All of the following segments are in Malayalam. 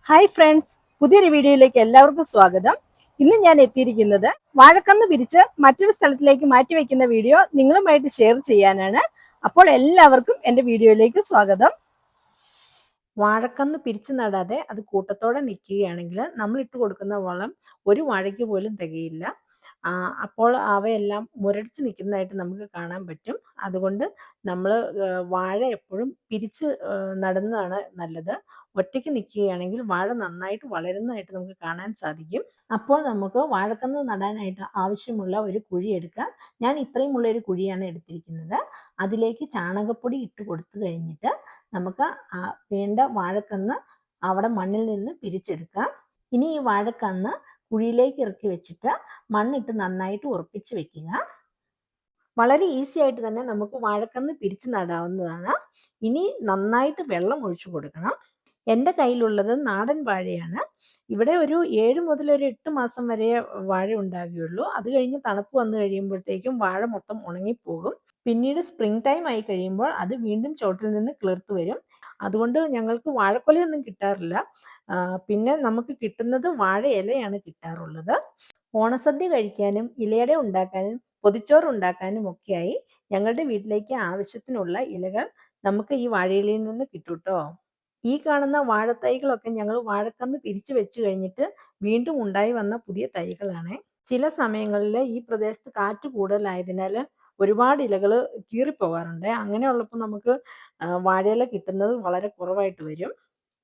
ഹായ് ഫ്രണ്ട്സ്, പുതിയൊരു വീഡിയോയിലേക്ക് എല്ലാവർക്കും സ്വാഗതം. ഇന്ന് ഞാൻ എത്തിയിരിക്കുന്നത് വാഴക്കന്ന് പിരിച്ച് മറ്റൊരു സ്ഥലത്തിലേക്ക് മാറ്റി വെക്കുന്ന വീഡിയോ നിങ്ങളുമായിട്ട് ഷെയർ ചെയ്യാനാണ്. അപ്പോൾ എല്ലാവർക്കും എൻ്റെ വീഡിയോയിലേക്ക് സ്വാഗതം. വാഴക്കന്ന് പിരിച്ചു നടാതെ അത് കൂട്ടത്തോടെ നിൽക്കുകയാണെങ്കിൽ നമ്മൾ ഇട്ട് കൊടുക്കുന്ന വളം ഒരു വാഴയ്ക്ക് പോലും തികയില്ല. അപ്പോൾ അവയെല്ലാം മുരടിച്ച് നിൽക്കുന്നതായിട്ട് നമുക്ക് കാണാൻ പറ്റും. അതുകൊണ്ട് നമ്മൾ വാഴ എപ്പോഴും പിരിച്ച് നടുന്നതാണ് നല്ലത്. ഒറ്റയ്ക്ക് നിൽക്കുകയാണെങ്കിൽ വാഴ നന്നായിട്ട് വളരുന്നതായിട്ട് നമുക്ക് കാണാൻ സാധിക്കും. അപ്പോൾ നമുക്ക് വാഴക്കന്ന് നടാനായിട്ട് ആവശ്യമുള്ള ഒരു കുഴി എടുക്കാം. ഞാൻ ഇത്രയുമുള്ള ഒരു കുഴിയാണ് എടുത്തിരിക്കുന്നത്. അതിലേക്ക് ചാണകപ്പൊടി ഇട്ട് കൊടുത്തു കഴിഞ്ഞിട്ട് നമുക്ക് വേണ്ട വാഴക്കന്ന് അവിടെ മണ്ണിൽ നിന്ന് പിരിച്ചെടുക്കാം. ഇനി ഈ വാഴക്കന്ന് കുഴിയിലേക്ക് ഇറക്കി വെച്ചിട്ട് മണ്ണിട്ട് നന്നായിട്ട് ഉറപ്പിച്ച് വെക്കുക. വളരെ ഈസി ആയിട്ട് തന്നെ നമുക്ക് വാഴക്കന്ന് പിരിച്ചു നടാവുന്നതാണ്. ഇനി നന്നായിട്ട് വെള്ളം ഒഴിച്ചു കൊടുക്കണം. എൻ്റെ കയ്യിലുള്ളത് നാടൻ വാഴയാണ്. ഇവിടെ ഒരു 7 മുതൽ ഒരു 8 മാസം വരെ വാഴ ഉണ്ടാകുകയുള്ളൂ. അത് കഴിഞ്ഞ് തണുപ്പ് വന്നു കഴിയുമ്പോഴത്തേക്കും വാഴ മൊത്തം ഉണങ്ങിപ്പോകും. പിന്നീട് സ്പ്രിംഗ് ടൈം ആയി കഴിയുമ്പോൾ അത് വീണ്ടും ചോട്ടിൽ നിന്ന് കിളിർത്ത് വരും. അതുകൊണ്ട് ഞങ്ങൾക്ക് വാഴക്കൊലയൊന്നും കിട്ടാറില്ല. പിന്നെ നമുക്ക് കിട്ടുന്നത് വാഴ ഇലയാണ് കിട്ടാറുള്ളത്. ഓണസദ്യ കഴിക്കാനും ഇലയട ഉണ്ടാക്കാനും പൊതിച്ചോറ് ഉണ്ടാക്കാനും ഒക്കെയായി ഞങ്ങളുടെ വീട്ടിലേക്ക് ആവശ്യത്തിനുള്ള ഇലകൾ നമുക്ക് ഈ വാഴയിലയിൽ നിന്ന് കിട്ടും ട്ടോ. ഈ കാണുന്ന വാഴത്തൈകളൊക്കെ ഞങ്ങൾ വാഴക്കന്ന് പിരിച്ചു വെച്ച് കഴിഞ്ഞിട്ട് വീണ്ടും ഉണ്ടായി വന്ന പുതിയ തൈകളാണ്. ചില സമയങ്ങളിൽ ഈ പ്രദേശത്ത് കാറ്റ് കൂടുതലായതിനാൽ ഒരുപാട് ഇലകൾ കീറിപ്പോകാറുണ്ട്. അങ്ങനെയുള്ളപ്പോൾ നമുക്ക് വാഴയില കിട്ടുന്നത് വളരെ കുറവായിട്ട് വരും.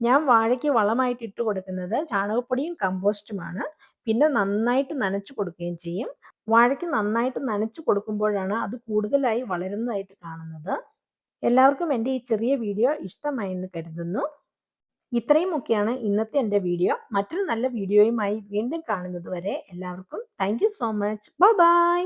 ഞാൻ വാഴയ്ക്ക് വളമായിട്ട് ഇട്ട് കൊടുക്കുന്നത് ചാണകപ്പൊടിയും കമ്പോസ്റ്റുമാണ്. പിന്നെ നന്നായിട്ട് നനച്ചു കൊടുക്കുകയും ചെയ്യും. വാഴയ്ക്ക് നന്നായിട്ട് നനച്ചു കൊടുക്കുമ്പോഴാണ് അത് കൂടുതലായി വളരുന്നതായിട്ട് കാണുന്നത്. എല്ലാവർക്കും എൻ്റെ ഈ ചെറിയ വീഡിയോ ഇഷ്ടമായി എന്ന് കരുതുന്നു. ഇത്രയുമൊക്കെയാണ് ഇന്നത്തെ എൻ്റെ വീഡിയോ. മറ്റൊരു നല്ല വീഡിയോയുമായി വീണ്ടും കാണുന്നത് വരെ എല്ലാവർക്കും thank you so much. Bye bye.